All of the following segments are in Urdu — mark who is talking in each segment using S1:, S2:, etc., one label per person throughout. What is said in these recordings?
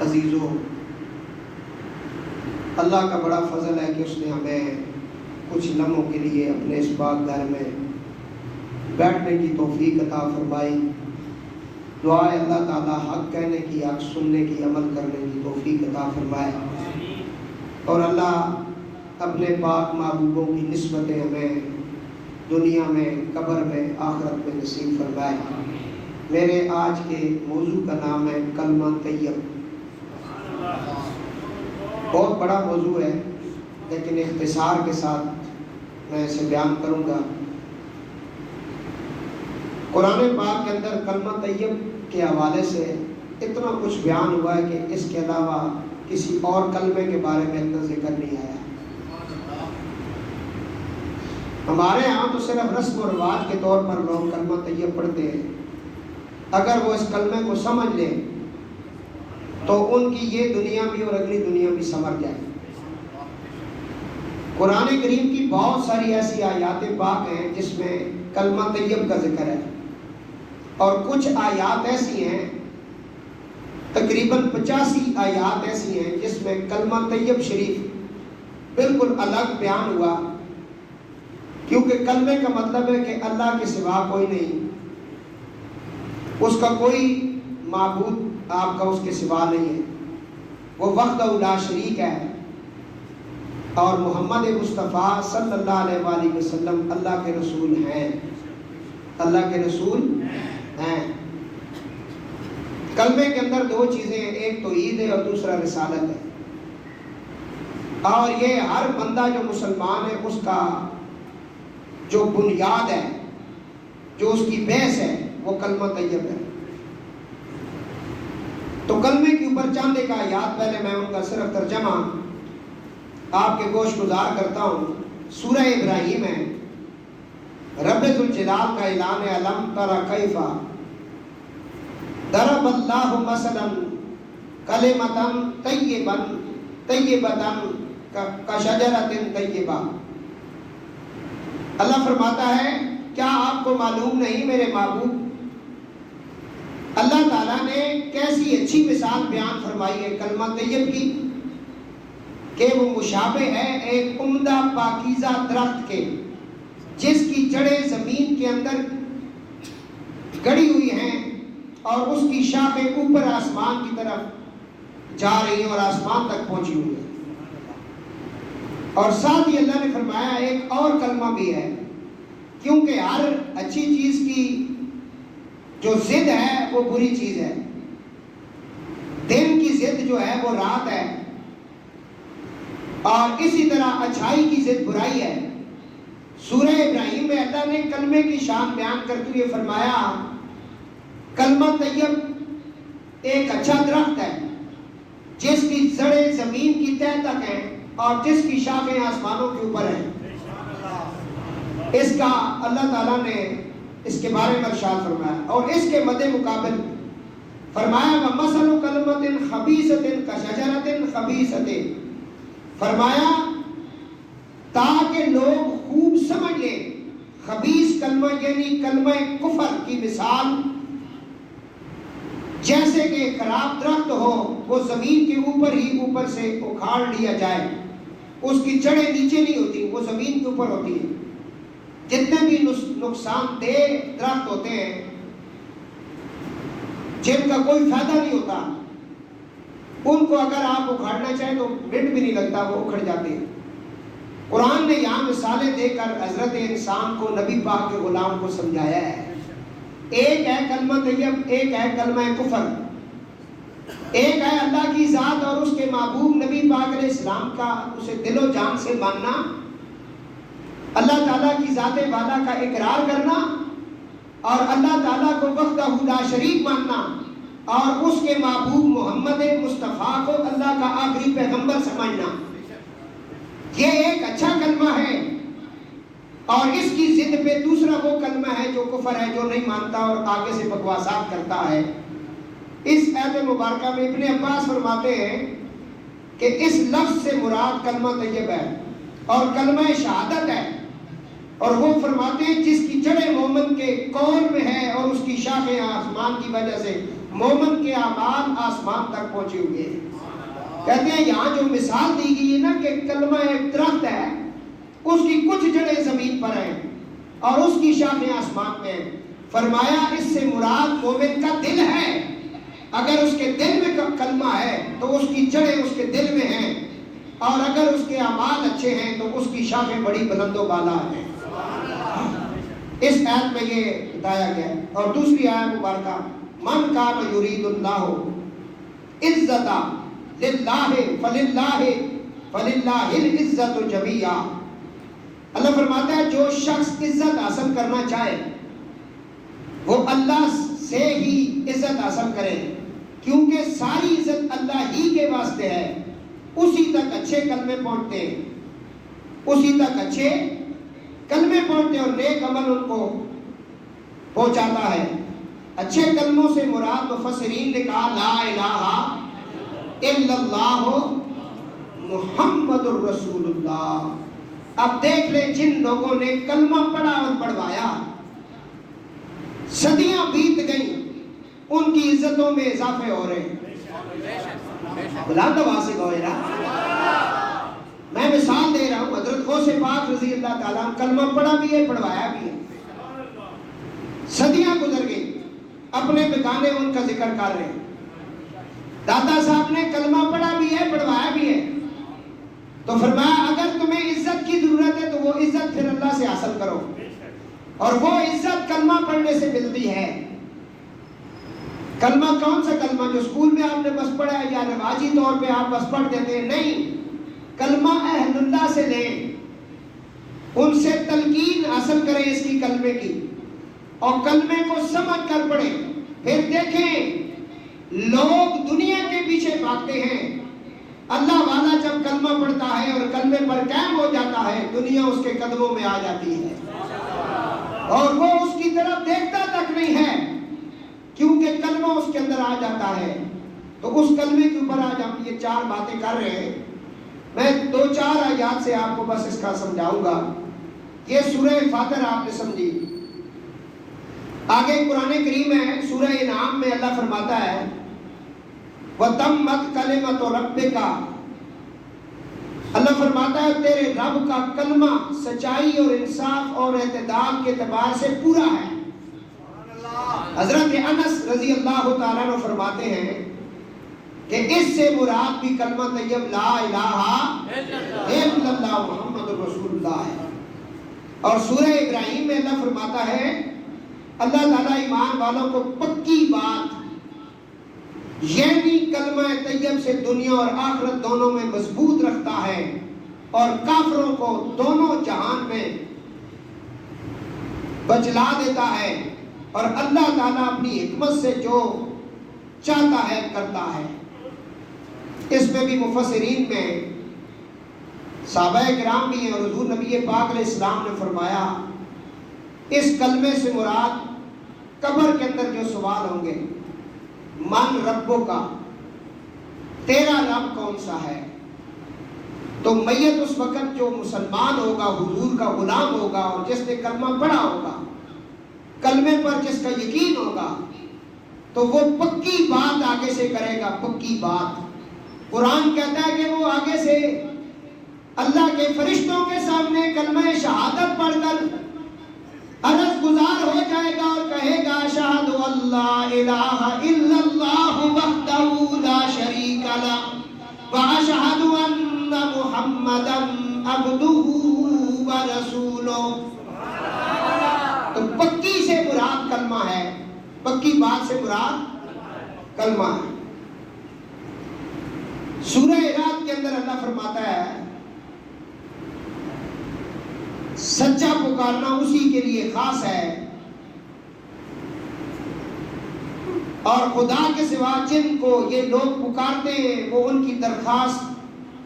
S1: عزیزو، اللہ کا بڑا فضل ہے کہ اس نے ہمیں کچھ لمحوں کے لیے اپنے اس پاک گھر میں بیٹھنے کی توفیق عطا فرمائی۔ دعا ہے اللہ تعالیٰ حق کہنے کی، حق سننے کی، عمل کرنے کی توفیق عطا فرمائے، اور اللہ اپنے پاک محبوبوں کی نسبتیں ہمیں دنیا میں، قبر میں، آخرت میں نصیب فرمائے۔ میرے آج کے موضوع کا نام ہے کلمہ طیب۔ بہت بڑا موضوع ہے، لیکن اختصار کے ساتھ میں اسے بیان کروں گا۔ قرآن پاک کے اندر کلمہ طیب کے حوالے سے اتنا کچھ بیان ہوا ہے کہ اس کے علاوہ کسی اور کلمے کے بارے میں اتنا ذکر نہیں آیا۔ ہمارے ہاں تو صرف رسم و رواج کے طور پر لوگ کلمہ طیب پڑھتے ہیں۔ اگر وہ اس کلمے کو سمجھ لیں تو ان کی یہ دنیا بھی اور اگلی دنیا بھی سنور جائے۔ قرآن کریم کی بہت ساری ایسی آیات پاک ہیں جس میں کلمہ طیب کا ذکر ہے، اور کچھ آیات ایسی ہیں، تقریباً 85 آیات ایسی ہیں جس میں کلمہ طیب شریف بالکل الگ بیان ہوا، کیونکہ کلمے کا مطلب ہے کہ اللہ کے سوا کوئی نہیں، اس کا کوئی معبود آپ کا اس کے سوا نہیں ہے، وہ وحدہ لا شریک ہے، اور محمد مصطفیٰ صلی اللہ علیہ وآلہ وسلم اللہ کے رسول ہیں، اللہ کے رسول ہیں۔ کلمے کے اندر دو چیزیں ہیں، ایک توحید ہے اور دوسرا رسالت ہے، اور یہ ہر بندہ جو مسلمان ہے اس کا جو بنیاد ہے، جو اس کی بیس ہے، وہ کلمہ طیب ہے۔ تو کلمے کے اوپر چند ایک آیات پہلے میں ان کا صرف ترجمہ آپ کے گوش گزار کرتا ہوں۔ سورہ ابراہیم ہے، رب ذوالجلال کا اعلان ہے، الم تر کیف ضرب اللہ مثلا کلمۃ طیبۃ کشجرۃ طیبہ۔ اللہ فرماتا ہے کیا آپ کو معلوم نہیں میرے محبوب، اللہ تعالیٰ نے کیسی اچھی مثال بیان فرمائی ہے کلمہ طیب کی، کہ وہ مشابہ ہے ایک عمدہ پاکیزہ درخت کے جس کی جڑیں زمین کے اندر گڑی ہوئی ہیں اور اس کی شاخیں اوپر آسمان کی طرف جا رہی ہیں اور آسمان تک پہنچی ہوئی ہیں۔ اور ساتھ ہی اللہ نے فرمایا ایک اور کلمہ بھی ہے، کیونکہ ہر اچھی چیز کی جو ضد ہے وہ بری چیز ہے، دن کی ضد جو ہے وہ رات ہے، اور اسی طرح اچھائی کی ضد برائی ہے۔ سورہ ابراہیم میں اللہ نے کلمے کی شان بیان کرتے ہوئے فرمایا کلمہ طیب ایک اچھا درخت ہے جس کی جڑیں زمین کی تہ تک ہیں اور جس کی شاخیں آسمانوں کے اوپر ہیں۔ اس کا اللہ تعالیٰ نے اس کے بارے میں ارشاد فرمایا، اور اس کے مد مقابل فرمایا وَمَثَلُ كَلْمَةٍ خَبِيثَةٍ كَشَجَرَةٍ خَبِيثَةٍ، فرمایا تاکہ لوگ خوب سمجھ لیں خبیث کلمہ یعنی کلمہ کفر کی مثال جیسے کہ خراب درخت ہو، وہ زمین کے اوپر ہی اوپر سے اکھاڑ لیا جائے، اس کی جڑیں نیچے نہیں ہوتی، وہ زمین کے اوپر ہوتی ہیں۔ جتنے بھی نقصان دہ درخت ہوتے ہیں جن کا کوئی فائدہ نہیں ہوتا، ان کو اگر آپ اکھاڑنا چاہیں تو منٹ بھی نہیں لگتا، وہ اکھڑ جاتے ہیں۔ قرآن نے یہاں مثالیں دے کر حضرت انسان کو، نبی پاک کے غلام کو سمجھایا ہے۔ ایک ہے کلمہ طیب، ایک ہے کلمہ کفر، ایک ہے اللہ کی ذات اور اس کے محبوب نبی پاک علیہ السلام کا اسے دل و جان سے ماننا، اللہ تعالیٰ کی ذات والا کا اقرار کرنا، اور اللہ تعالیٰ کو وحدہ لا شریک ماننا، اور اس کے محبوب محمد مصطفیٰ کو اللہ کا آخری پیغمبر سمجھنا۔ یہ ایک اچھا کلمہ ہے، اور اس کی ضد پہ دوسرا وہ کلمہ ہے جو کفر ہے، جو نہیں مانتا اور آگے سے بکواسات کرتا ہے۔ اس آیت مبارکہ میں ابن عباس فرماتے ہیں کہ اس لفظ سے مراد کلمہ طیب ہے اور کلمہ شہادت ہے، اور وہ فرماتے ہیں جس کی جڑیں مومن کے قول میں ہے اور اس کی شاخیں آسمان کی وجہ سے مومن کے اعمال آسمان تک پہنچے ہوئے ہیں۔ کہتے ہیں یہاں جو مثال دی گئی ہے نا کہ کلمہ ایک درخت ہے، اس کی کچھ جڑیں زمین پر ہیں اور اس کی شاخیں آسمان میں ہیں۔ فرمایا اس سے مراد مومن کا دل ہے، اگر اس کے دل میں کلمہ ہے تو اس کی جڑیں اس کے دل میں ہیں، اور اگر اس کے اعمال اچھے ہیں تو اس کی شاخیں بڑی بلند و بالا ہیں۔ اس آیت میں یہ بتایا گیا ہے۔ اور دوسری آیت مبارکہ من کان یرید اللہ عزت للہ فللہ العزت جمیعا۔ اللہ فرماتا ہے جو شخص عزت حاصل کرنا چاہے وہ اللہ سے ہی عزت حاصل کرے، کیونکہ ساری عزت اللہ ہی کے واسطے ہے۔ اسی تک اچھے کلمے پہنچتے ہیں، اسی تک اچھے کلمے پہنچتے ہیں اور نیک عمل ان کو پہنچاتا ہے۔ اچھے کلموں سے مراد مفسرین نے کہا لا الہ الا اللہ محمد الرسول اللہ۔ اب دیکھ لیں جن لوگوں نے کلمہ پڑھا اور پڑھوایا، صدیاں بیت گئیں، ان کی عزتوں میں اضافے ہو رہے ہیں۔ بلند آواز سے کہو ذرا۔ میں مثال دے رہا ہوں، حضرت غوث پاک رضی اللہ تعالیٰ کلمہ پڑھا بھی ہے، پڑھوایا بھی ہے، صدیاں گزر گئی، اپنے بگانے ان کا ذکر کر رہے ہیں۔ دادا صاحب نے کلمہ پڑھا بھی ہے، پڑھوایا بھی ہے، تو فرمایا اگر تمہیں عزت کی ضرورت ہے تو وہ عزت پھر اللہ سے حاصل کرو، اور وہ عزت کلمہ پڑھنے سے ملتی ہے۔ کلمہ کون سا کلمہ جو اسکول میں آپ نے بس پڑھا ہے یا رواجی طور پہ آپ بس پڑھ دیتے ہیں؟ نہیں، کلمہ اہل اللہ سے لیں، ان سے تلقین حاصل کریں اس کی کلمے کی، اور کلمے کو سمجھ کر پڑھیں۔ پھر دیکھیں لوگ دنیا کے پیچھے بھاگتے ہیں، اللہ والا جب کلمہ پڑھتا ہے اور کلمے پر قائم ہو جاتا ہے، دنیا اس کے قدموں میں آ جاتی ہے اور وہ اس کی طرف دیکھتا تک نہیں ہے، کیونکہ کلمہ اس کے اندر آ جاتا ہے۔ تو اس کلمے کے اوپر آج ہم یہ 4 باتیں کر رہے ہیں۔ میں 2-4 آیات سے آپ کو بس اس کا سمجھاؤں گا۔ یہ سورہ فاتر آپ نے سمجھی، آگے قرآن کریم ہے سورہ انعام میں اللہ فرماتا ہے وَتَمَّتْ كَلِمَةُ رَبِّكَ، اللہ فرماتا ہے تیرے رب کا کلمہ سچائی اور انصاف اور اعتدال کے اعتبار سے پورا ہے۔ حضرت انس رضی اللہ تعالیٰ عنہ فرماتے ہیں کہ اس سے مراد بھی کلمہ طیب لا الہ الا اللہ محمد رسول اللہ ہے۔ اور سورہ ابراہیم میں اللہ فرماتا ہے اللہ تعالیٰ ایمان والوں کو پکی بات یعنی کلمہ طیب سے دنیا اور آخرت دونوں میں مضبوط رکھتا ہے، اور کافروں کو دونوں جہان میں بچلا دیتا ہے، اور اللہ تعالیٰ اپنی حکمت سے جو چاہتا ہے کرتا ہے۔ اس میں بھی مفسرین میں صحابہ کرام بھی ہیں، اور حضور نبی پاک علیہ السلام نے فرمایا اس کلمے سے مراد قبر کے اندر جو سوال ہوں گے، من ربوں کا، تیرا رب کون سا ہے، تو میت اس وقت جو مسلمان ہوگا، حضور کا غلام ہوگا، اور جس نے کلمہ پڑھا ہوگا، کلمے پر جس کا یقین ہوگا، تو وہ پکی بات آگے سے کرے گا، پکی بات۔ قرآن کہتا ہے کہ وہ آگے سے اللہ کے فرشتوں کے سامنے کلمہ شہادت پڑھ کر عرض گزار ہو جائے گا اور کہے گا اشہد اللہ الہ الا اللہ وحدہ لا شریک لہ واشہد ان محمدا عبدہ ورسولہ۔ تو پکی سے مراد کلمہ ہے، پکی بات سے مراد کلمہ ہے۔ سورہ رات کے اندر اللہ فرماتا ہے سچا پکارنا اسی کے لیے خاص ہے، اور خدا کے سوا جن کو یہ لوگ پکارتے ہیں وہ ان کی درخواست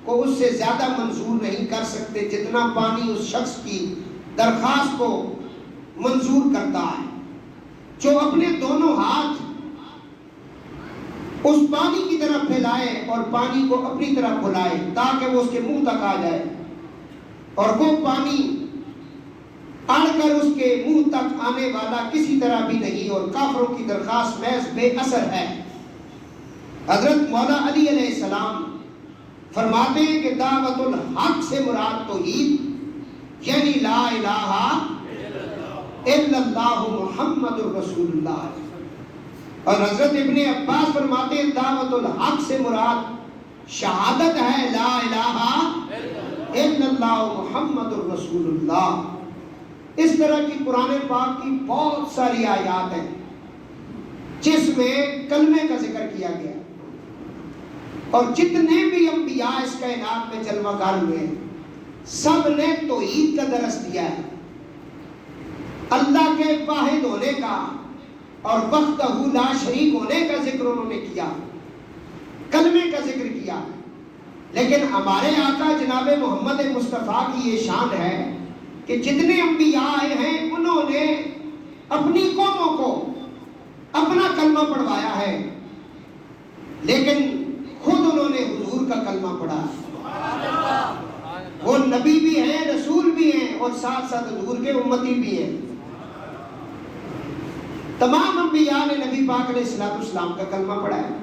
S1: کو اس سے زیادہ منظور نہیں کر سکتے جتنا پانی اس شخص کی درخواست کو منظور کرتا ہے، جو اپنے دونوں ہاتھ اس پانی کی طرف پھیلائے اور پانی کو اپنی طرف بلائے تاکہ وہ اس کے منہ تک آ جائے، اور وہ پانی اڑ کر اس کے منہ تک آنے والا کسی طرح بھی نہیں، اور کافروں کی درخواست محض بے اثر ہے۔ حضرت مولا علی علیہ السلام فرماتے ہیں کہ دعوت الحق سے مراد توحید یعنی لا الہ الا اللہ محمد الرسول اللہ. اور حضرت ابن عباس فرماتے ہیں دعوت الحق سے مراد شہادت ہے لا الہ الا اللہ محمد الرسول اللہ. اس طرح کی قرآن پاک کی بہت ساری آیات ہیں جس میں کلمے کا ذکر کیا گیا. اور جتنے بھی انبیاء اس کائنات میں جلوہ گر ہوئے ہیں سب نے توحید کا درس دیا ہے. اللہ کے واحد ہونے کا اور وحدہ لا شریک ہونے کا ذکر انہوں نے کیا, کلمے کا ذکر کیا. لیکن ہمارے آقا جناب محمد مصطفیٰ کی یہ شان ہے کہ جتنے انبیاء آئے ہیں انہوں نے اپنی قوموں کو اپنا کلمہ پڑھوایا ہے, لیکن خود انہوں نے حضور کا کلمہ پڑھا. وہ نبی بھی ہیں, رسول بھی ہیں, اور ساتھ ساتھ حضور کے امتی بھی ہیں. تمام انبیاء نے نبی پاک علیہ السلام کا کلمہ پڑھا ہے.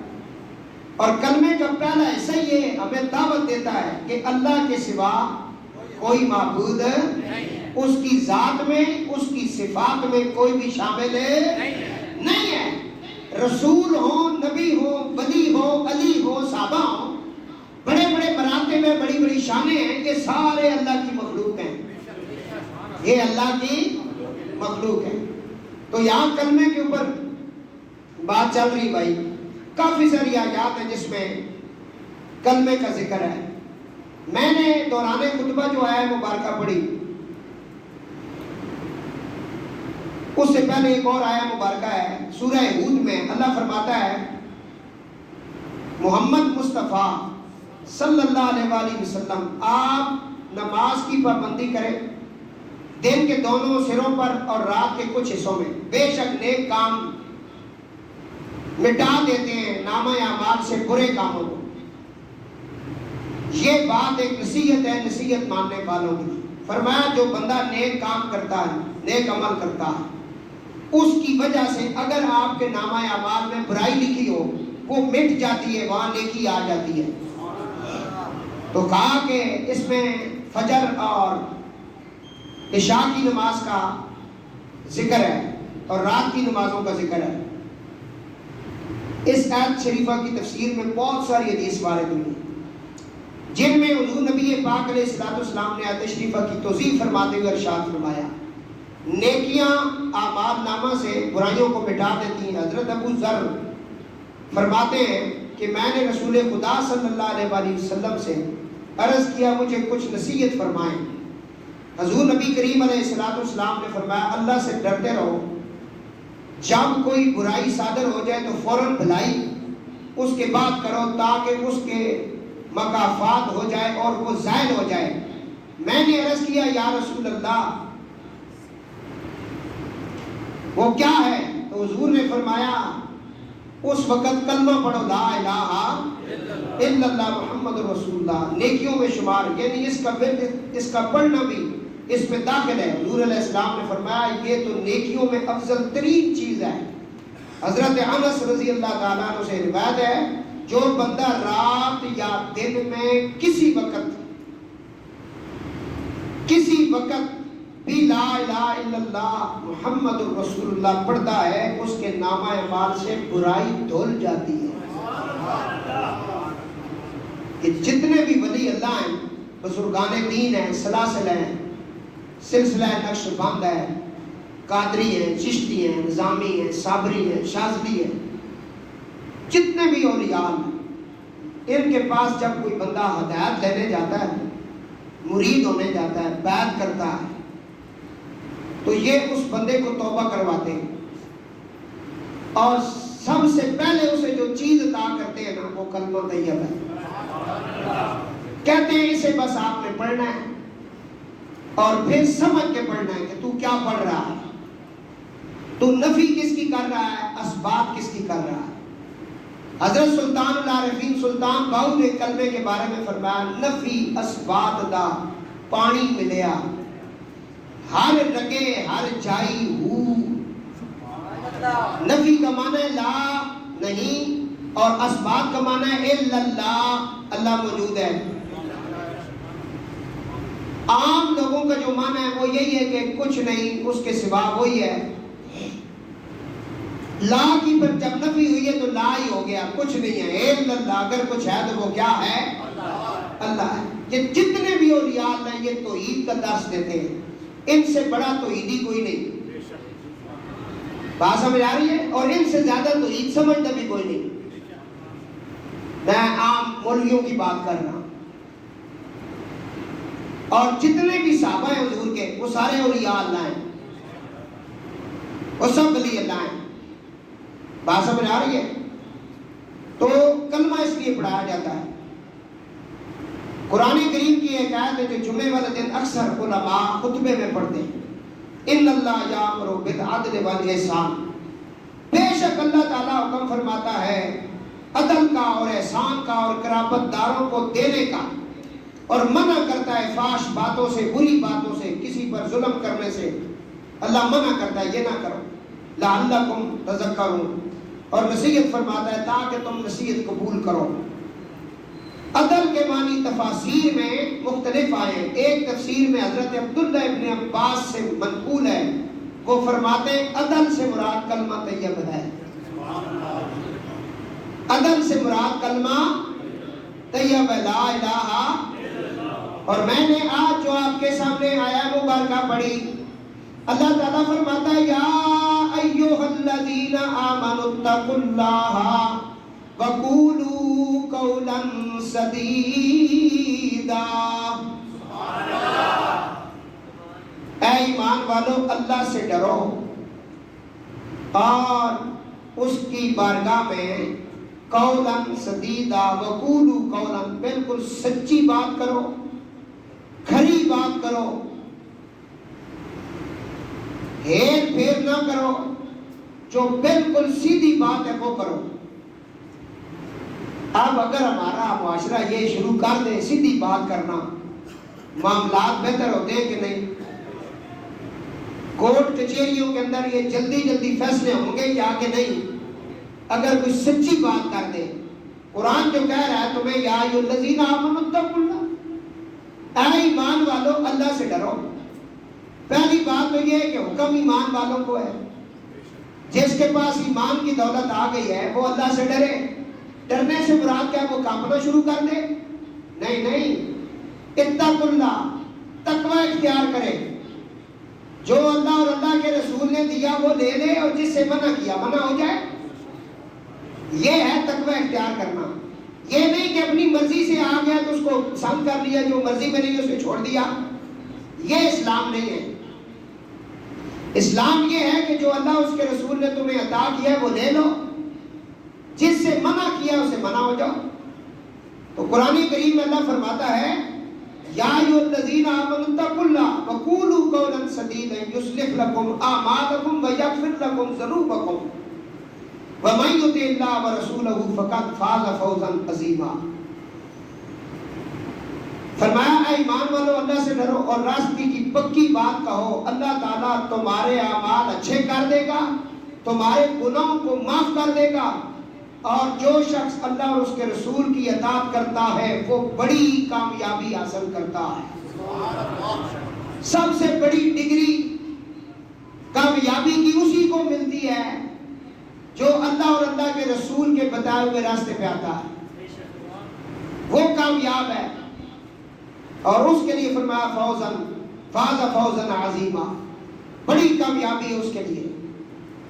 S1: اور کلمے کا پہلا حصہ یہ ہمیں دعوت دیتا ہے کہ اللہ کے سوا کوئی معبود اس کی ذات میں, اس کی صفات میں کوئی بھی شامل نہیں ہے. رسول ہو, نبی ہو, ولی ہو, علی ہو, صحابہ ہو, بڑے بڑے مراتب میں بڑی بڑی شانیں ہیں, یہ سارے اللہ کی مخلوق ہیں, یہ اللہ کی مخلوق ہے. تو یہاں کلمے کے اوپر بات چل رہی بھائی. کافی ساری آیات ہیں جس میں کلمے کا ذکر ہے. میں نے دوران خطبہ جو آیا مبارکہ پڑھی, اس سے پہلے ایک اور آیا مبارکہ ہے سورہ ہود میں. اللہ فرماتا ہے محمد مصطفیٰ صلی اللہ علیہ وآلہ وسلم آپ نماز کی پابندی کریں دن کے دونوں سروں پر اور رات کے کچھ حصوں میں. بے شک نیک کام مٹا دیتے ہیں نامہ اعمال سے برے کاموں کو. یہ بات ایک نصیحت ہے نصیحت ماننے والوں کی. فرمایا جو بندہ نیک کام کرتا ہے, نیک عمل کرتا ہے, اس کی وجہ سے اگر آپ کے نامہ اعمال میں برائی لکھی ہو وہ مٹ جاتی ہے, وہاں نیکی آ جاتی ہے. تو کہا کہ اس میں فجر اور عشاء کی نماز کا ذکر ہے اور رات کی نمازوں کا ذکر ہے. اس آیت شریفہ کی تفسیر میں بہت ساری حدیث وارد ہوئی جن میں حضور نبی پاک علیہ السلام نے آیت شریفہ کی توضیح فرماتے ہوئے ارشاد فرمایا نیکیاں اعمال نامہ سے برائیوں کو مٹا دیتی ہیں. حضرت ابو ذر فرماتے ہیں کہ میں نے رسول خدا صلی اللہ علیہ وآلہ وسلم سے عرض کیا مجھے کچھ نصیحت فرمائیں. حضور نبی کریم علیہ السلام نے فرمایا اللہ سے ڈرتے رہو, جب کوئی برائی صادر ہو جائے تو فوراً بھلائی اس کے بعد کرو تاکہ اس کے مکافات ہو جائے اور وہ زائل ہو جائے. میں نے عرض کیا یا رسول اللہ وہ کیا ہے؟ تو حضور نے فرمایا اس وقت کلمہ پڑھو لا الہ الا اللہ محمد رسول اللہ, نیکیوں میں شمار, یعنی اس کا پڑھنا بھی اس میں داخل ہے. حضور علیہ السلام نے فرمایا یہ تو نیکیوں میں افضل ترین چیز ہے. حضرت انس رضی اللہ تعالیٰ عنہ سے روایت ہے جو بندہ رات یا دن میں کسی وقت بھی لا الہ الا اللہ محمد رسول اللہ پڑھتا ہے اس کے نامہ اعمال سے برائی دھل جاتی ہے. کہ جتنے بھی ولی اللہ ہیں, بزرگان دین ہیں, سلاسل ہیں, سلسلہ نقش بند ہے, قادری ہیں, چشتی ہیں, نظامی ہیں, صابری ہیں, شاذلی ہیں, جتنے بھی اولیاء ہیں, ان کے پاس جب کوئی بندہ ہدایت لینے جاتا ہے, مرید ہونے جاتا ہے, بیعت کرتا ہے, تو یہ اس بندے کو توبہ کرواتے ہیں اور سب سے پہلے اسے جو چیز عطا کرتے ہیں نا وہ کلمہ طیبہ ہے. کہتے ہیں اسے بس آپ نے پڑھنا ہے اور پھر سمجھ کے پڑھنا ہے کہ تو کیا پڑھ رہا ہے, تو نفی کس کی کر رہا ہے, اسباب کس کی کر رہا ہے. حضرت سلطان العارفین سلطان باہو نے کلمے کے بارے میں فرمایا نفی اسباب دا پانی ملیا ہر رگے ہر جائی ہو. نفی کا معنی لا نہیں, اور اسبات کا معنی ہے الا اللہ، اللہ موجود ہے۔ عام لوگوں کا جو معنی ہے وہ یہی ہے کہ کچھ نہیں اس کے سوا وہی ہے۔ لا کی پر جب نفی ہوئی ہے تو لا ہی ہو گیا، کچھ نہیں ہے الا اللہ، اگر کچھ ہے تو وہ کیا ہے؟ اللہ ہے۔ یہ جتنے بھی اولیاء اللہ ہیں یہ توحید کا درس دیتے ہیں، ان سے بڑا توحیدی کوئی نہیں، بات سمجھ آ رہی ہے؟ اور ان سے زیادہ توحید سمجھتا بھی کوئی نہیں۔ میں عام مولویوں کی بات کر رہا ہوں، اور جتنے بھی صحابہ ہیں حضور کے وہ سارے اولیاء اللہ ہیں، وہ سب ولی اللہ ہیں، بات سمجھ آ رہی ہے؟ تو کلمہ اس لیے پڑھایا جاتا ہے۔ قرآن کریم کی ایک آیت ہے جو جمعے والے دن اکثر علماء خطبے میں پڑھتے ہیں، ان اللہ یامر بالعدل والاحسان، بے شک اللہ تعالیٰ حکم فرماتا ہے عدل کا اور احسان کا اور قرابت داروں کو دینے کا، اور منع کرتا ہے فحش باتوں سے، بری باتوں سے، کسی پر ظلم کرنے سے اللہ منع کرتا ہے، یہ نہ کرو، لعلکم تذکرون، اور نصیحت فرماتا ہے تاکہ تم نصیحت قبول کرو۔ عدل کے معنی تفاسیر میں مختلف آئے ہیں۔ ایک تفسیر میں حضرت عبداللہ ابن عباس سے منقول ہے، وہ فرماتے ہیں عدل سے مراد کلمہ طیب ہے، عدل سے مراد کلمہ طیب لا الہ، اور میں نے آج جو آپ کے سامنے آیا مبارکہ پڑھی، اللہ تعالیٰ فرماتا ہے یا ایھا الذین آمنوا اتقوا اللہ وقولوا قولا سدیدا، اے ایمان والو اللہ سے ڈرو اور اس کی بارگاہ میں قولا سدیدا، وقولوا قولا، بالکل سچی بات کرو، کھری بات کرو، ہیر پھیر نہ کرو، جو بالکل سیدھی بات ہے وہ کرو۔ اب اگر ہمارا معاشرہ یہ شروع کر دے سیدھی بات کرنا، معاملات بہتر ہوتے ہیں کہ نہیں؟ کورٹ کچہریوں کے اندر یہ جلدی جلدی فیصلے ہوں گے یا کہ نہیں؟ اگر کوئی سچی بات کر دے، قرآن جو کہہ رہا ہے تمہیں یا ایھا الذین آمنوا اتقوا اللہ، اے ایمان والو اللہ سے ڈرو، پہلی بات تو یہ ہے کہ حکم ایمان والوں کو ہے، جس کے پاس ایمان کی دولت آ گئی ہے وہ اللہ سے ڈرے۔ ڈرنے سے مراد کیا وہ کانپنا شروع کر دے؟ نہیں نہیں، اتقوا اللہ، تقوی اختیار کرے، جو اللہ اور اللہ کے رسول نے دیا وہ لے لے، اور جس سے منع کیا منع ہو جائے، یہ ہے تقوی اختیار کرنا۔ یہ نہیں کہ اپنی مرضی سے آ گیا تو اس کو پسند کر لیا، جو مرضی میں نہیں اسے چھوڑ دیا، یہ اسلام نہیں ہے۔ اسلام یہ ہے کہ جو اللہ اس کے رسول نے تمہیں عطا کیا ہے وہ لے لو، جس سے منع کیا اسے منع ہو جاؤ۔ تو قرآن کریم میں اللہ فرماتا ہے یا ایھا الذین آمنوا اتقوا اللہ وقولوا قولا سدیدا یصلح لکم اعمالکم ویغفر لکم ذنوبکم ومن یطع اللہ ورسولہ فقد فاز فوزا عظیما۔ فرمایا اے ایمان والو اللہ سے ڈرو اور راستے کی پکی بات کہو، اللہ تعالیٰ تمہارے اعمال اچھے کر دے گا، تمہارے گناہوں کو معاف کر دے گا، اور جو شخص اللہ اور اس کے رسول کی اطاعت کرتا ہے وہ بڑی کامیابی حاصل کرتا ہے۔ سب سے بڑی ڈگری کامیابی کی اسی کو ملتی ہے جو اللہ اور اللہ کے رسول کے بتائے ہوئے راستے پہ آتا ہے، وہ کامیاب ہے۔ اور اس کے لیے فرمایا فاز فوزا عظیما، بڑی کامیابی ہے اس کے لیے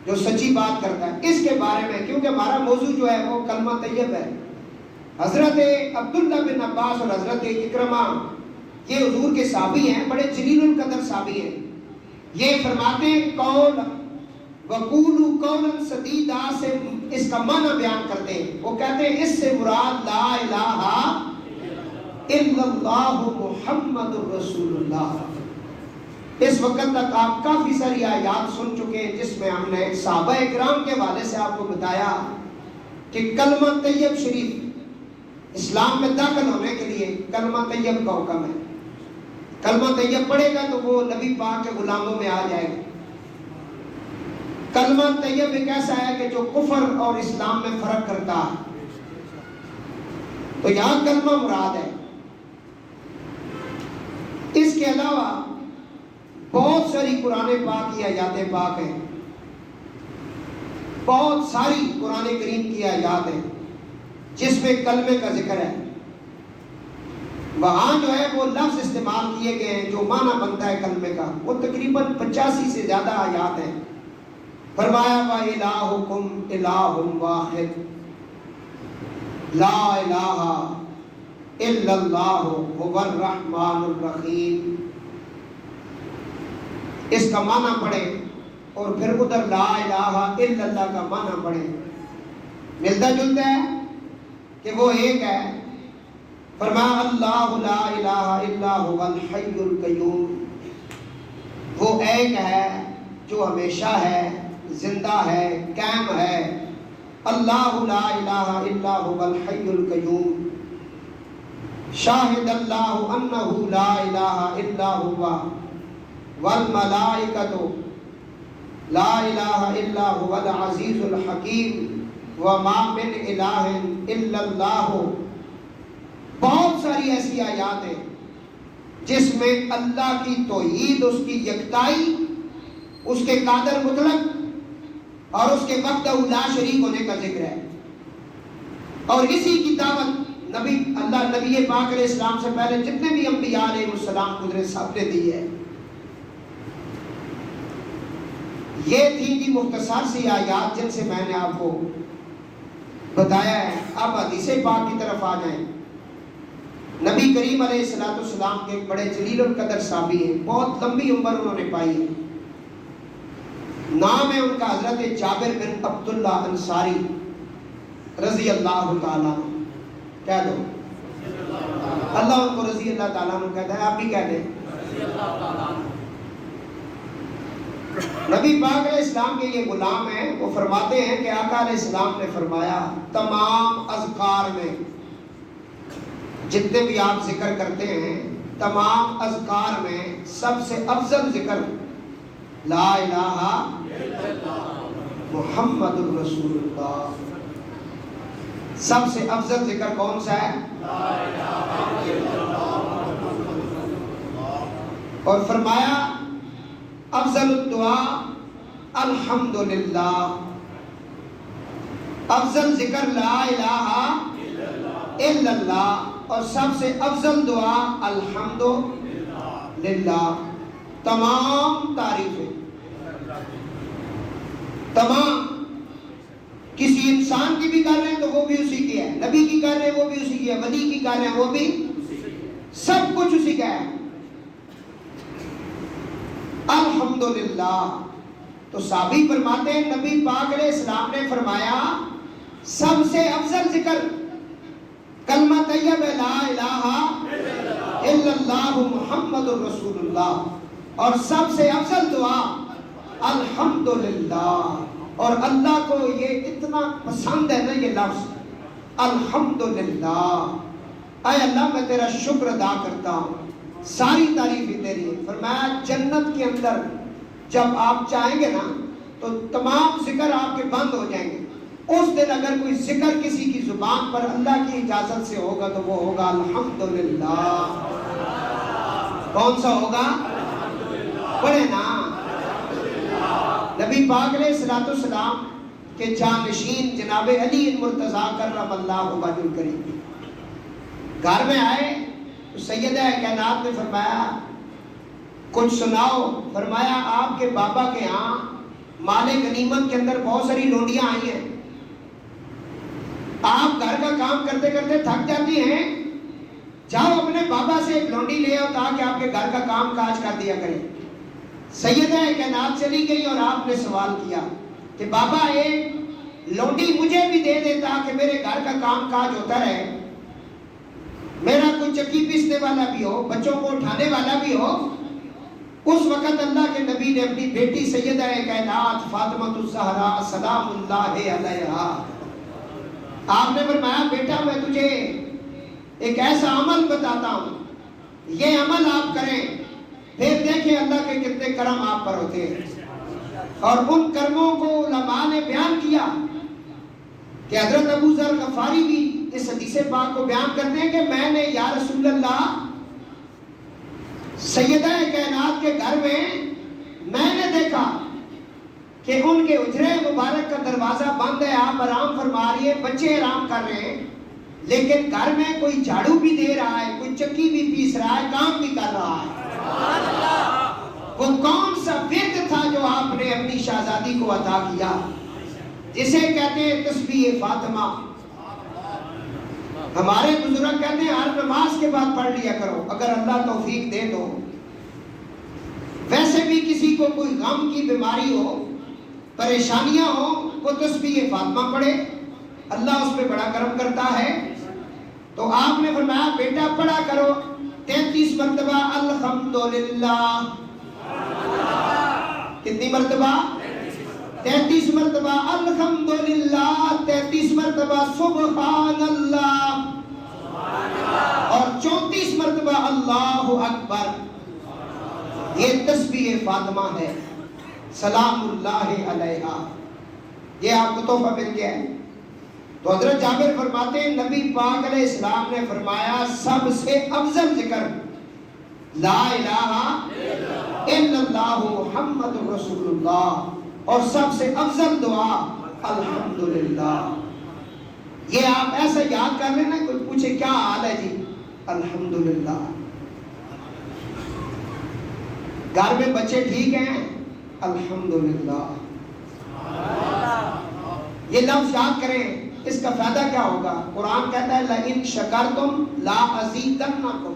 S1: جو سچی بات کرتا ہے۔ اس کے بارے میں کیونکہ ہمارا موضوع جو ہے وہ کلمہ طیب ہے، حضرت عبداللہ بن عباس اور حضرت اکرمہ یہ حضور کے صحابی ہیں، بڑے جلیل القدر صحابی ہیں، یہ فرماتے ہیں قول وقولوا قولا سدیدا سے اس کا معنی بیان کرتے ہیں، وہ کہتے ہیں اس سے مراد لا الہ الا اللہ محمد رسول اللہ۔ اس وقت تک آپ کافی ساری آیات سن چکے ہیں جس میں ہم نے صحابہ اکرام کے حوالے سے آپ کو بتایا کہ کلمہ طیب شریف اسلام میں داخل ہونے کے لیے کلمہ طیب کا حکم ہے۔ کلمہ طیب پڑھے گا تو وہ نبی پاک کے غلاموں میں آ جائے گا۔ کلمہ طیب ایک ایسا ہے کہ جو کفر اور اسلام میں فرق کرتا ہے۔ تو یہاں کلمہ مراد ہے۔ اس کے علاوہ بہت ساری قرآن پاک کی آیات پاک ہیں، بہت ساری قرآن کریم کی آیات ہیں جس میں کلمے کا ذکر ہے۔ وہاں جو ہے وہ لفظ استعمال کیے گئے ہیں جو معنی بنتا ہے کلمے کا، وہ تقریباً 85 سے زیادہ آیات ہیں۔ فرمایا وَإِلَٰهُكُمْ إِلَٰهٌ وَاحِدٌ لا الہ الا اللہ هو الرحمن الرحیم۔ اس کا معنی پڑھے اور پھر ادھر لا الہ الا اللہ کا معنی پڑھے، ملتا جلتا ہے کہ وہ ایک ہے۔ فرمایا اللہ لا الہ الا هو الحی القیوم، وہ ایک ہے جو ہمیشہ ہے، زندہ ہے، قائم ہے۔ اللہ لا الہ الا هو الحی القیوم شاہد اللہ انہ لا الہ الا هو والملائکۃ لا الہ الا هو العزیز الحکیم وما من الہ الا اللہ۔ بہت ساری ایسی آیات ہیں جس میں اللہ کی توحید، اس کی یکتائی، اس کے قادر مطلق اور اس کے وحدہ لا شریک ہونے کا ذکر ہے۔ اور اسی کی دعوت نبی پاک علیہ السلام سے پہلے جتنے بھی انبیاء علیہ السلام گزرے سب نے دی ہے۔ یہ تھی جی مختصر سی آیات جن سے میں نے آپ کو بتایا ہے۔ اب حدیث پاک کی طرف آ جائیں۔ نبی کریم علیہ السلام کے ایک بڑے جلیل القدر صحابی ہیں، بہت لمبی عمر انہوں نے پائی ہے، نام ہے ان کا حضرت جابر بن عبداللہ انصاری رضی اللہ تعالیٰ عنہ۔ کہہ دو اللہ ان کو رضی اللہ تعالیٰ عنہ کہتا ہے، آپ بھی کہہ دیں۔ نبی پاک علیہ السلام کے یہ غلام ہیں، وہ فرماتے ہیں کہ آقا علیہ السلام نے فرمایا تمام اذکار میں جتنے بھی آپ ذکر کرتے ہیں، تمام اذکار میں سب سے افضل ذکر لا الہ محمد الرسول اللہ۔ سب سے افضل ذکر کون سا ہے؟ اور فرمایا افضل الدعاء الحمدللہ، افضل ذکر لا الہ الا اللہ، اور سب سے افضل دعا الحمدللہ۔ تمام تعریفیں، تمام، کسی انسان کی بھی کر رہے ہیں تو وہ بھی اسی کی ہے، نبی کی کر رہے ہیں وہ بھی اسی کی ہے، ولی کی کر رہے ہیں وہ بھی، سب کچھ اسی کا ہے۔ الحمدللہ۔ تو صحابی فرماتے ہیں نبی پاک علیہ السلام نے فرمایا سب سے افضل ذکر کلمہ طیب لا الہ الا اللہ محمد الرسول اللہ، اور سب سے افضل دعا الحمدللہ۔ اور اللہ کو یہ اتنا پسند ہے نا یہ لفظ الحمدللہ، اے اللہ میں تیرا شکر ادا کرتا ہوں، ساری تعریفیں تیری۔ فرمایا جنت کے اندر جب آپ چاہیں گے نا تو تمام ذکر آپ کے بند ہو جائیں گے۔ اس دن اگر کوئی ذکر کسی کی زبان پر اللہ کی اجازت سے ہوگا تو وہ ہوگا الحمدللہ۔ کون سا ہوگا؟ پڑھے نا، نبی پاک علیہ السلام کے جانشین جناب علی مرتضیٰ کرم اللہ وجہ الکریم گھر میں آئے تو سیدہ کائنات نے فرمایا کچھ سناؤ۔ فرمایا آپ کے بابا کے ہاں مال غنیمت کے اندر بہت ساری لونڈیاں آئی ہیں، آپ گھر کا کام کرتے کرتے تھک جاتی ہیں، جاؤ اپنے بابا سے ایک لونڈی لے آؤ تاکہ آپ کے گھر کا کام کاج کر دیا کریں۔ سیدہ کائنات چلی گئی اور آپ نے سوال کیا کہ بابا ایک لونڈی مجھے بھی دے دے تاکہ میرے گھر کا کام کاج ہوتا رہے، میرا کوئی چکی پیسنے والا بھی ہو، بچوں کو اٹھانے والا بھی ہو۔ اس وقت اللہ کے نبی نے اپنی بیٹی سیدہ کائنات فاطمہ الزہرا سلام اللہ علیہا، آپ نے فرمایا بیٹا میں تجھے ایک ایسا عمل بتاتا ہوں، یہ عمل آپ کریں، پھر دیکھیں اللہ کے کتنے کرم آپ پر ہوتے ہیں۔ اور ان کرموں کو علماء نے بیان کیا کہ حضرت ابو ذر غفاری بھی اس حدیث پاک کو بیان کرتے ہیں کہ میں نے یا رسول اللہ سیدہ کائنات کے گھر میں نے دیکھا کہ ان کے حجرے مبارک کا دروازہ بند ہے، آپ آرام فرما رہی ہے، بچے آرام کر رہے ہیں، لیکن گھر میں کوئی جھاڑو بھی دے رہا ہے، کوئی چکی بھی پیس رہا ہے، کام بھی کر رہا ہے۔ وہ کون سا ورد تھا جو آپ نے اپنی شہزادی کو عطا کیا، جسے کہتے ہیں تسبیح فاطمہ؟ ہمارے بزرگ کہتے ہیں ہر نماز کے بعد پڑھ لیا کرو اگر اللہ توفیق دے تو۔ ویسے بھی کسی کو کوئی غم کی بیماری ہو، پریشانیاں ہو، وہ تسبیح فاطمہ پڑھے، اللہ اس پہ بڑا کرم کرتا ہے۔ تو آپ نے فرمایا بیٹا پڑھا کرو 33 مرتبہ الحمدللہ۔ کتنی مرتبہ؟ 33 مرتبہ الحمدللہ، 33 مرتبہ سبحان اللہ، اور 34 مرتبہ اللہ اکبر۔ یہ تسبیح فاطمہ ہے، سلام اللہ علیہا، یہ آپ کو تحفہ مل گیا ہے۔ تو حضرت جابر فرماتے ہیں نبی پاک علیہ السلام نے فرمایا سب سے افضل ذکر لا الہ الا اللہ محمد رسول اللہ، اور سب سے افضل دعا الحمدللہ۔ یہ آپ ایسا یاد کر لینا، کوئی پوچھے کیا حال ہے جی، الحمدللہ۔ گھر میں بچے ٹھیک ہیں، الحمدللہ۔ یہ لفظ یاد کریں، اس کا فائدہ کیا ہوگا؟ قرآن کہتا ہے لَإِن شَكَرْتُمْ لَا أَزِيدَنَّكُمْ،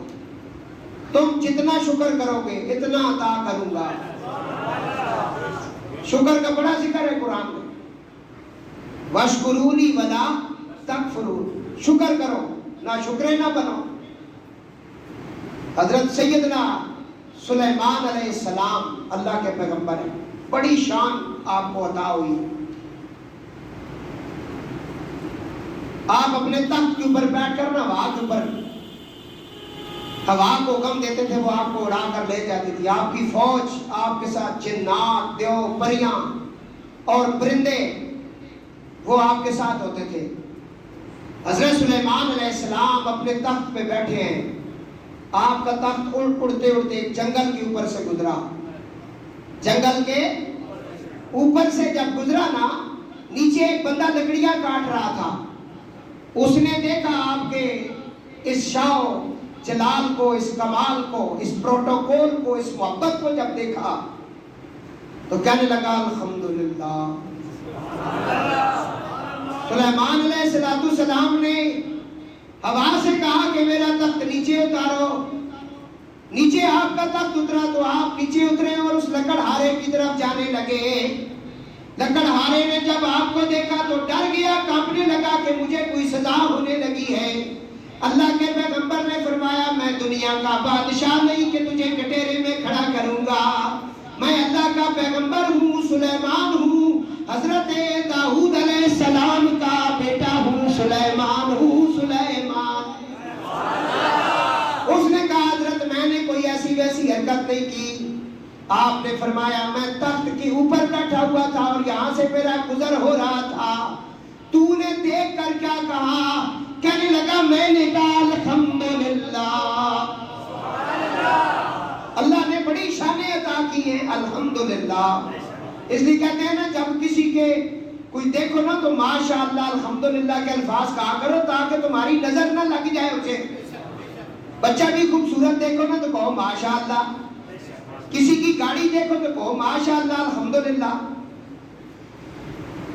S1: تم جتنا شکر کرو گے اتنا عطا کروں گا۔ شکر کا بڑا ذکر ہے قرآن میں، وَاشْكُرُونِي وَلَا تَكْفُرُونِ، شکر کرو نہ شکرے نہ بنو۔ حضرت سیدنا سلیمان علیہ السلام اللہ کے پیغمبر ہیں، بڑی شان آپ کو عطا ہوئی۔ آپ اپنے تخت کے اوپر بیٹھ کر نا ہوا کے اوپر ہوا کو حکم دیتے تھے، وہ آپ کو اڑا کر لے جاتی تھی۔ آپ کی فوج آپ کے ساتھ، جنات، دیو، پریاں اور پرندے وہ آپ کے ساتھ ہوتے تھے۔ حضرت سلیمان علیہ السلام اپنے تخت پہ بیٹھے ہیں، آپ کا تخت اڑتے اڑتے ایک جنگل کے اوپر سے گزرا۔ جنگل کے اوپر سے جب گزرا نا، نیچے ایک بندہ لکڑیاں کاٹ رہا تھا، اس نے دیکھا آپ کے اس شاو جلال کو، اس کمال کو، اس پروٹوکول کو، اس محبت کو جب دیکھا تو کہنے لگا الحمدللہ۔ سلیمان علیہ السلام نے ہوا سے کہا کہ میرا تخت نیچے اتارو۔ نیچے آپ کا تخت اترا تو آپ نیچے اترے اور اس لکڑہارے کی طرف جانے لگے۔ لکڑہارے نے جب آپ کو دیکھا تو ڈر گیا، کانپنے لگا کہ مجھے کوئی سزا ہونے لگی ہے۔ اللہ کے پیغمبر نے فرمایا میں دنیا کا بادشاہ نہیں کہ تجھے کٹہرے میں کھڑا کروں گا، میں اللہ کا پیغمبر ہوں، سلیمان ہوں، حضرت داؤد علیہ السلام کا بیٹا ہوں، سلیمان ہوں، سلیمان۔ اس نے کہا حضرت میں نے کوئی ایسی ویسی حرکت نہیں کی۔ آپ نے فرمایا میں تخت کے اوپر بیٹھا ہوا تھا اور یہاں سے میرا گزر ہو رہا تھا، تو نے دیکھ کر کیا کہا؟ کہنے لگا میں نے کہا الحمدللہ۔ اللہ نے بڑی شانیں عطا کی ہیں الحمدللہ۔ اس لیے کہتے ہیں نا جب کسی کے کوئی دیکھو نا تو ماشاءاللہ الحمدللہ کے الفاظ کہا کرو تاکہ تمہاری نظر نہ لگ جائے اسے۔ بچہ بھی خوبصورت دیکھو نا تو کہو ماشاءاللہ، کسی کی گاڑی دیکھو تو کہو ماشاءاللہ الحمدللہ۔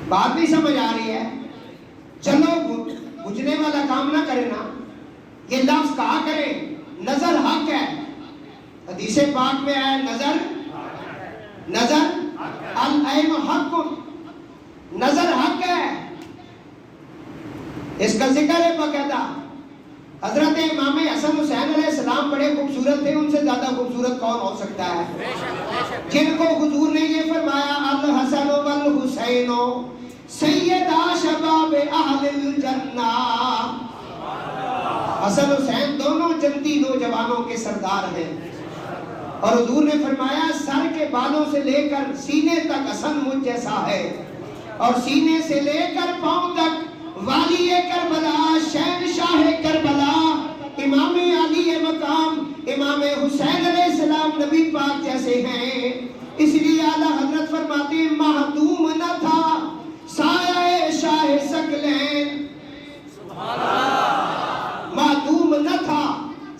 S1: بات نہیں سمجھ آ رہی ہے؟ چلو بجھنے والا کام نہ کرے نا، یہ لفظ کہا کرے نظر حق ہے۔ حدیث پاک میں ہے نظر العین حق، نظر حق ہے، اس کا ذکر ہے باقاعدہ۔ حضرت امام حسن حسین علیہ السلام بڑے خوبصورت تھے، ان سے زیادہ خوبصورت کون ہو سکتا ہے؟ جن کو حضور نے یہ فرمایا الحسن والحسین سیدہ شباب اہل الجنہ، حسن حسین دونوں جنتی نوجوانوں کے سردار ہیں۔ اور حضور نے فرمایا سر کے بالوں سے لے کر سینے تک حسن مجھ جیسا ہے، اور سینے سے لے کر پاؤں تک والی کربلا، شہنشاہ کربلا، امام علی مقام، امام حسین علیہ السلام نبی پاک جیسے ہیں. اس لیے اعلیٰ حضرت فرماتے ہیں معدوم نہ تھا سایہ شاہ ثقلین. معدوم نہ تھا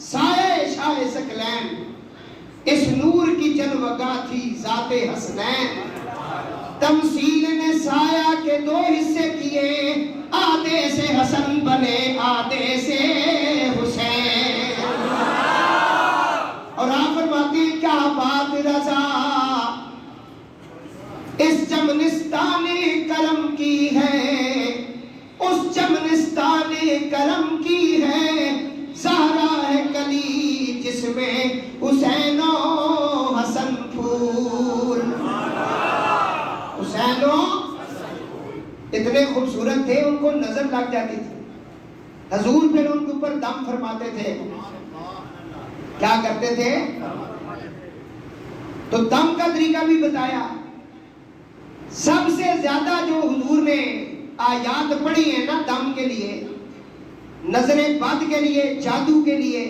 S1: سایہ شاہ ثقلین. اس نور کی جلوگاہ تھی ذات حسنین. تمثیل نے سایہ کے دو حصے کیے، آدھے سے حسن بنے آدھے سے حسین. اور آپ فرماتے ہیں کیا بات رضا اس چمنستان کرم کی ہے، اس چمنستان کرم کی ہے. زہرا ہے کلی جس میں حسین و حسن پھول. حسین و اتنے خوبصورت تھے ان کو نظر لگ جاتی تھی. حضور پھر ان کے اوپر دم فرماتے تھے. کیا کرتے تھے؟ تو دم کا طریقہ بھی بتایا. سب سے زیادہ جو حضور نے آیات پڑھی ہیں نا دم کے لیے، نظر بد کے لیے، جادو کے لیے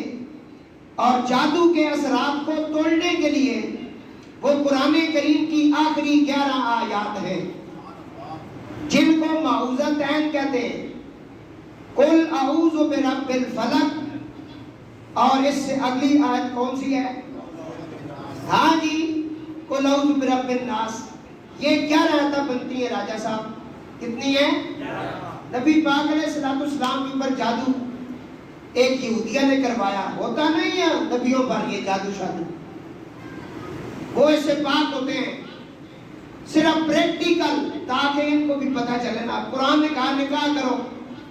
S1: اور جادو کے اثرات کو توڑنے کے لیے، وہ قرآن کریم کی آخری 11 آیات ہیں جن کو معوذتین کہتے ہیں. قل اعوذ برب الفلق، اور اس سے اگلی آیت کون سی ہے؟ ہاں جی، قل اعوذ برب الناس. یہ 11 آیتیں بنتی ہیں راجہ صاحب. کتنی ہیں؟ نبی پاک علیہ السلام کے اوپر جادو ایک یہودیہ نے کروایا. ہوتا نہیں ہے نبیوں پر یہ جادو شادو، وہ اس سے پاک ہوتے ہیں. صرف پریکٹیکل تاکہ ان کو بھی پتہ چلے نا. قرآن نے کہا نکاح کرو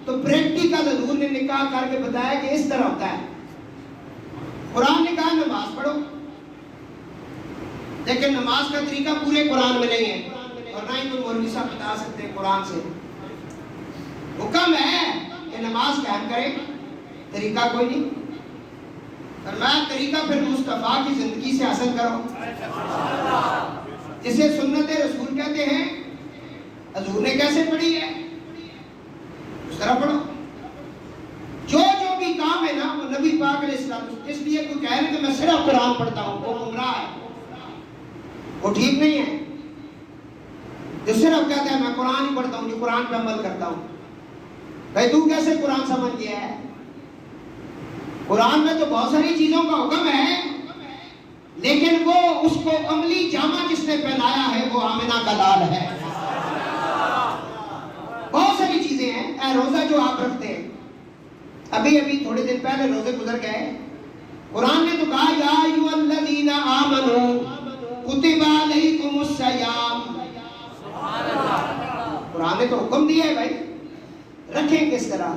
S1: تو پریکٹیکل حضور نے نکاح کر کے بتایا کہ اس طرح ہوتا ہے. قرآن نے کہا نماز پڑھو، لیکن نماز کا طریقہ پورے قرآن میں نہیں ہے اور نہ ہی کوئی مولوی صاحب بتا سکتے ہیں قرآن سے. حکم ہے کہ نماز قائم کرے، طریقہ کوئی نہیں. فرمایا طریقہ پھر مصطفیٰ کی زندگی سے حاصل کرو جسے سنت رسول کہتے ہیں. حضور نے کیسے پڑھی ہے اس طرح پڑھو. جو جو بھی کام ہے نا وہ نبی پاک علیہ السلام. اس لیے کوئی کہہ رہے کہ میں صرف قرآن پڑھتا ہوں وہ گمراہ ہے، وہ ٹھیک نہیں ہے. جو صرف کہتا ہے میں قرآن ہی پڑھتا ہوں، جو قرآن پہ عمل کرتا ہوں. بھائی تو کیسے قرآن سمجھ گیا ہے؟ قرآن میں تو بہت ساری چیزوں کا حکم ہے، لیکن وہ اس کو عملی جامہ جس نے پہنایا ہے وہ آمنہ کا لال ہے. بہت ساری چیزیں ہیں. اے روزہ جو آپ رکھتے ہیں، ابھی تھوڑے دن پہلے روزے گزر گئے. قرآن نے تو کہا یا ایھا الذین آمنوا کتب علیکم الصیام. قرآن نے تو حکم دیا ہے بھائی رکھیں کس طرح.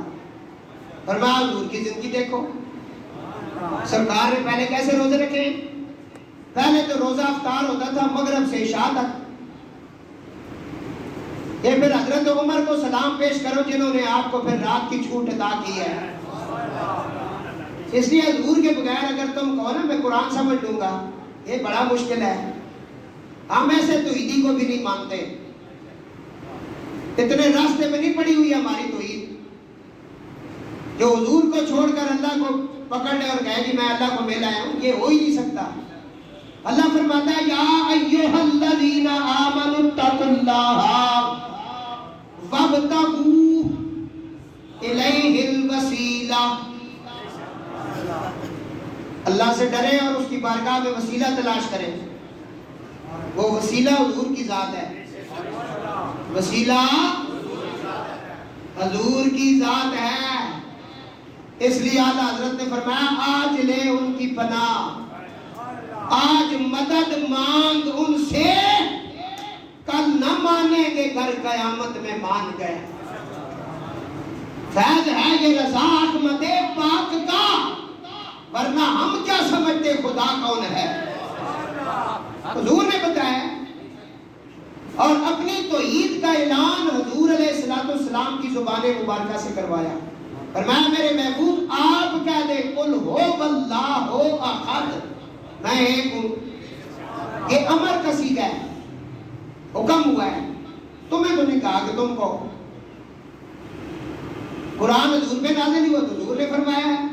S1: فرمایا حضور کی زندگی دیکھو، سرکار نے پہلے کیسے روزے رکھے. پہلے تو روزہ افطار ہوتا تھا مغرب سے عشاء تک. یہ پھر حضرت عمر کو سلام پیش کرو جنہوں نے آپ کو پھر رات کی چھوٹ عطا کی ہے. اس لیے حضور کے بغیر اگر تم کہو نا میں قرآن سمجھ لوں گا، یہ بڑا مشکل ہے. ہم ایسے توحیدی کو بھی نہیں مانتے. اتنے راستے میں نہیں پڑی ہوئی ہماری توحید جو حضور کو چھوڑ کر اللہ کو پکڑ لے اور کہے کہ میں اللہ کو مل آیا ہوں. یہ ہو ہی نہیں سکتا. اللہ فرماتا ہے یا ایھا الذین آمنوا اتقوا اللہ وابتغوا الیہ الوسیلہ. اللہ سے ڈریں اور اس کی بارگاہ میں وسیلہ تلاش کریں. وہ وسیلہ حضور کی ذات ہے. وسیلہ حضور کی ذات ہے. اس لیے اعلیٰ حضرت نے فرمایا آج لے ان کی پناہ، آج مدد مانگ ان سے، کل نہ مانیں گے گر قیامت میں مان گئے. فیض ہے یہ رضا احمد پاک کا، ورنہ ہم کیا سمجھتے خدا کون ہے. حضور نے بتایا اور اپنی توحید کا اعلان حضور علیہ السلام کی زبان مبارکہ سے کروایا. فرمایا میرے محبوب آپ کہہ دیں قل ہو اللہ احد، میں ایک ہوں. یہ امر کا صیغہ ہے، حکم ہوا ہے. تمہیں تو نہیں کہا کہ تم کہو. قرآن حضور پہ نازل ہوا تو حضور نے فرمایا ہے،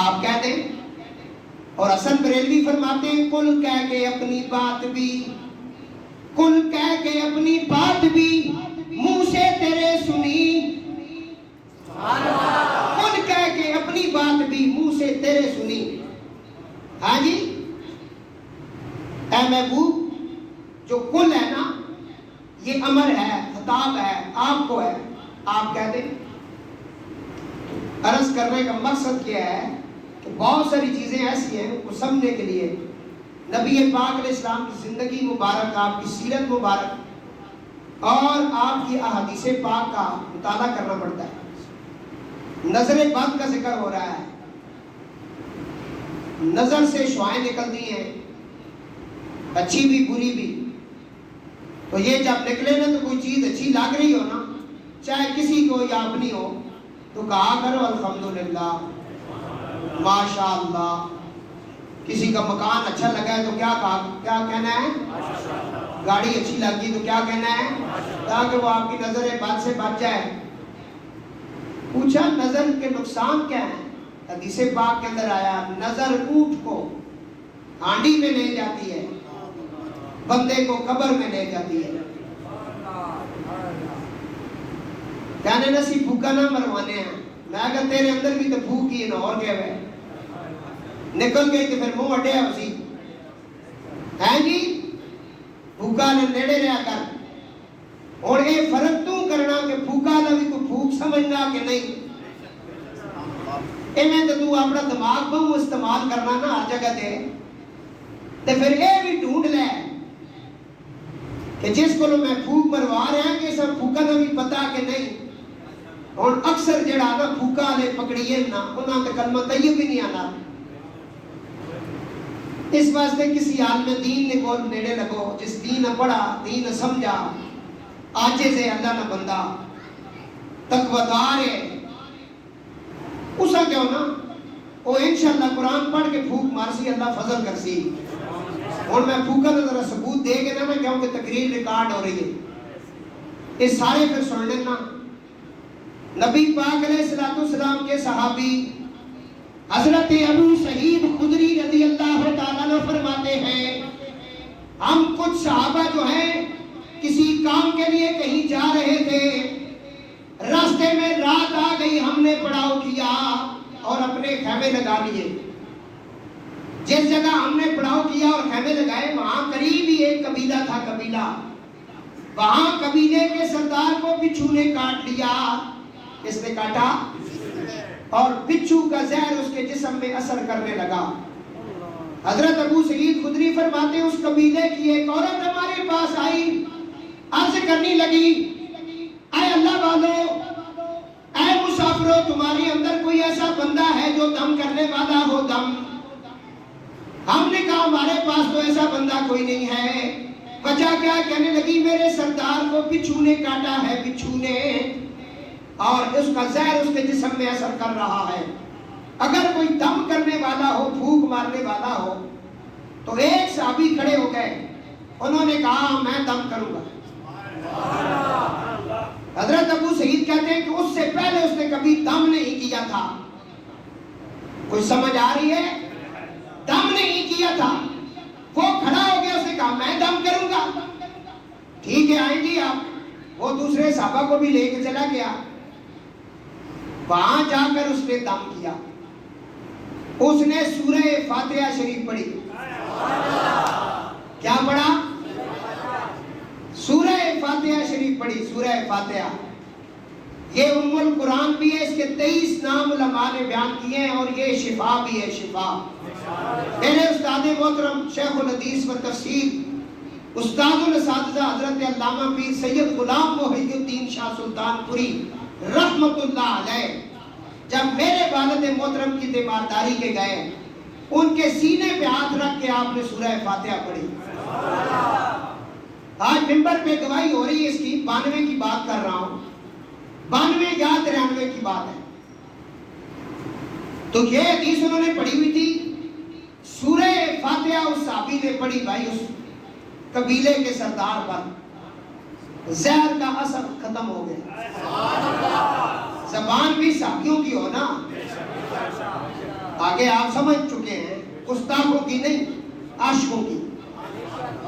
S1: آپ کہہ دیں۔ اور حسن بریلوی فرماتے ہیں کل کہہ کے اپنی بات بھی، کل کہہ کے اپنی بات بھی منہ سے تیرے سنی، کل کہہ کے اپنی بات بھی منہ سے تیرے سنی۔ ہاں جی، اے محبوب جو کل ہے نا یہ امر ہے، خطاب ہے، آپ کو ہے، آپ کہہ دیں۔ عرض کرنے کا مقصد کیا ہے کہ بہت ساری چیزیں ایسی ہیں ان کو سمجھنے کے لیے نبی پاک علیہ السلام کی زندگی مبارک، آپ کی سیرت مبارک اور آپ کی احادیث پاک کا مطالعہ کرنا پڑتا ہے۔ نظر بد کا ذکر ہو رہا ہے، نظر سے شعائیں نکلتی ہیں، اچھی بھی بری بھی، تو یہ جب نکلے نا تو کوئی چیز اچھی لگ رہی ہو نا، چاہے کسی کو یا اپنی ہو، تو کہا کرو الحمدللہ، ماشاءاللہ۔ کسی کا مکان اچھا لگا ہے تو کیا کہنا ہے؟ گاڑی اچھی لگی تو کیا کہنا ہے؟ تاکہ وہ آپ کی نظر بد سے بچ جائے۔ پوچھا نظر کے نقصان کیا ہیں؟ حدیث پاک کے اندر آیا نظر اونٹ کو ہانڈی میں لے جاتی ہے، بندے کو قبر میں لے جاتی ہے۔ کہنے نسی بھوکا نہ مروانے ہیں، میں اگر تیرے اندر بھی تو بھوک ہی نہ اور کیا ہے، نکل گئی تو پھر منہ اڈیا اسی ہے جی، بھوکا نے نیڑے رہا کر۔ اور یہ فرق تو کرنا کہ بھوکا نہ بھی کو بھوک سمجھنا کہ نہیں، ایویں تو اپنا دماغ بہو استعمال کرنا نا ہر جگہ دے، تو پھر یہ بھی ڈھونڈ لے کہ جس کو میں بھوک مروا رہا کہ سب بھوکا نہ بھی پتا کہ نہیں۔ اور اکثر جڑا نا بھوکا لے پکڑیے نا انہاں تے کلمہ طیب بھی نہیں آنا۔ اس واسطے کسی عالم دین نے کو نیڑے لگو جس دین پڑھا، دین سمجھا، عاجز ہے اللہ نہ بندہ، تقویدار ہے، اسا کیوں نا وہ انشاءاللہ قرآن پڑھ کے بھوک مارسی اللہ فضل کرسی۔ اور میں بھوکا نہ ذرا ثبوت دے کے نا کیوں کہ تقریر ریکارڈ ہو رہی ہے، یہ سارے پھر سن لینا۔ نبی پاک علیہ السلام کے صحابی حضرت ابو سعید خدری رضی اللہ تعالیٰ عنہ فرماتے ہیں ہم کچھ صحابہ جو ہیں کسی کام کے لیے کہیں جا رہے تھے، راستے میں رات آ گئی، ہم نے پڑاؤ کیا اور اپنے خیمے لگا لیے۔ جس جگہ ہم نے پڑاؤ کیا اور خیمے لگائے وہاں قریب ہی ایک قبیلہ تھا، قبیلہ، وہاں قبیلے کے سردار کو بچھو نے کاٹ لیا۔ کس نے کاٹا؟ اور بچھو کا زہر اس کے جسم میں اثر کرنے لگا۔ حضرت ابو سعید خدری فرماتے ہیں اس قبیلے کی ایک عورت ہمارے پاس آئی، عرض کرنے لگی اے اللہ والو، اے مسافروں، تمہارے اندر کوئی ایسا بندہ ہے جو دم کرنے والا ہو دم؟ ہم نے کہا ہمارے پاس تو ایسا بندہ کوئی نہیں ہے۔ وجہ کیا؟ کہنے لگی میرے سردار کو بچھو نے کاٹا ہے، بچھو نے، اور اس کا زہر اس کے جسم میں اثر کر رہا ہے۔ اگر کوئی دم کرنے والا ہو، پھونک مارنے والا ہو، تو ایک صحابی کھڑے ہو گئے، انہوں نے کہا میں دم کروں گا۔ حضرت ابو سعید کہتے ہیں کہ اس سے پہلے اس نے کبھی دم نہیں کیا تھا۔ کوئی سمجھ آ رہی ہے؟ دم نہیں کیا تھا، وہ کھڑا ہو گیا، اس نے کہا میں دم کروں گا۔ ٹھیک ہے آئیں جی آپ، وہ دوسرے صحابہ کو بھی لے کے چلا گیا، وہاں جا کر اس نے دم کیا۔ اس نے سورہ فاتحہ شریف پڑھی۔ کیا پڑھا؟ سورہ فاتحہ شریف پڑھی، سورہ فاتحہ۔ یہ ام القرآن بھی ہے، اس کے 23 نام علماء نے بیان کیے ہیں، اور یہ شفا بھی ہے، شفا۔ میرے استاد محترم شیخ الحدیث و تفسیر استاد الاساتذہ حضرت علامہ پیر سید غلام محی الدین شاہ سلطان پوری رحمت اللہ علیہ جب میرے والد محترم کی تیمارداری کے گئے، ان کے سینے پہ ہاتھ رکھ کے آپ نے سورہ فاتحہ پڑھی۔ آج ممبر پہ گواہی ہو رہی ہے اس کی، 92 کی بات کر رہا ہوں، 92 یا 93 کی بات ہے۔ تو یہ حدیث انہوں نے پڑھی ہوئی تھی، سورہ فاتحہ اس صحابی نے پڑھی، بھائی اس قبیلے کے سردار پر زہر کا اثر ختم ہو گیا، زبان بھی صحابیوں کی ہو نا. آگے آپ سمجھ چکے ہیں, گستاخوں کی نہیں, عاشقوں کی.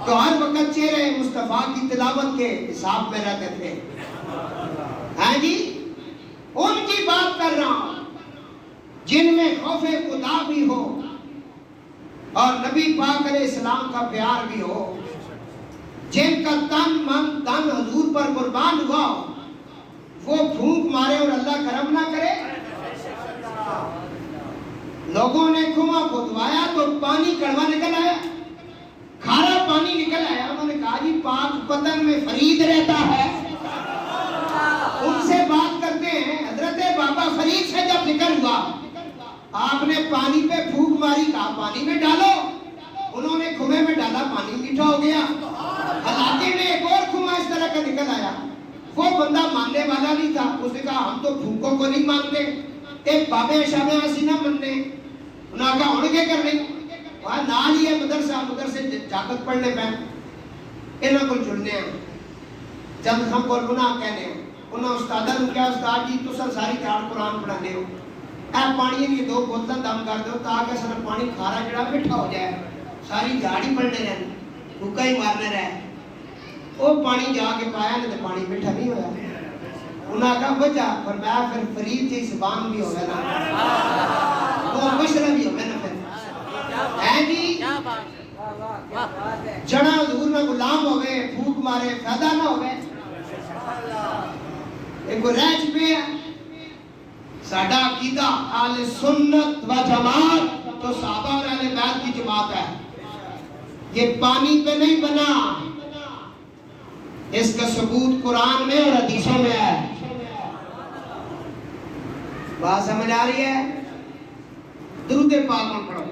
S1: تو ہر وقت چہرے مصطفیٰ کی تلاوت کے حساب میں رہتے تھے. ہاں جی, ان کی بات کر رہا ہوں جن میں خوف خدا بھی ہو اور نبی پاک علیہ السلام کا پیار بھی ہو, جن کا تن من دن حضور پر قربان ہوا ہو, وہ پھونک مارے اور اللہ کرم نہ کرے. لوگوں نے کنواں کھودوایا تو پانی کڑوا نکل آیا, کھارا پانی نکل آیا. انہوں نے کہا جی پاک پتن میں فرید رہتا ہے, ان سے بات کرتے ہیں. حضرت بابا فرید سے جب ذکر ہوا, آپ نے پانی پہ پھونک ماری, کہا پانی میں ڈالو. انہوں نے کنویں میں ڈالا, پانی میٹھا ہو گیا. علاقے میں ایک اور کنواں اس طرح کا نکل آیا. وہ بندہ ماننے والا نہیں تھا, اس نے کہا ہم تو پھونکوں کو نہیں مانتے, ایک بابے شابے ایسی نہ مننے. انہوں نے کہا ہوں کے کر نہیں, وہاں نال ہی ہے مدرسے جاکت پڑھنے پہ انہوں کو جڑنے ہیں, جب ہم کو گناہ کہنے ہیں. انہوں استادہ نے کیا, استاد جی تو ساری تیار قرآن پڑھانے ہو, اے پانی کی 2 بوتلیں دم کر دو تاکہ سر پانی کھارا جڑا میٹھا ہو جائے. ساری جاڑی پڑھنے رہے, بھوکا ہی مارنے رہے. وہ پانی جا کے پایا نہیں تو پانی میٹھا نہیں ہویا. انہوں نے کہا وجہ فرمایا پھر فرید کی زبان بھی ہوگا نا, وہ مشرہ بھی ہوگا نا. پھر ہے جی جڑا حضور میں غلام ہو گئے, پھوک مارے, فائدہ نہ ہو گئے. ایک کو رہ چکے ہیں. ساڈا عقیدہ اہل سنت و جماعت تو صحابہ اور اہل بیت کی جماعت ہے. یہ پانی پہ نہیں بنا, اس کا ثبوت قرآن میں اور حدیثوں میں ہے. بات سمجھ آ رہی ہے؟ درود پاک پڑھو.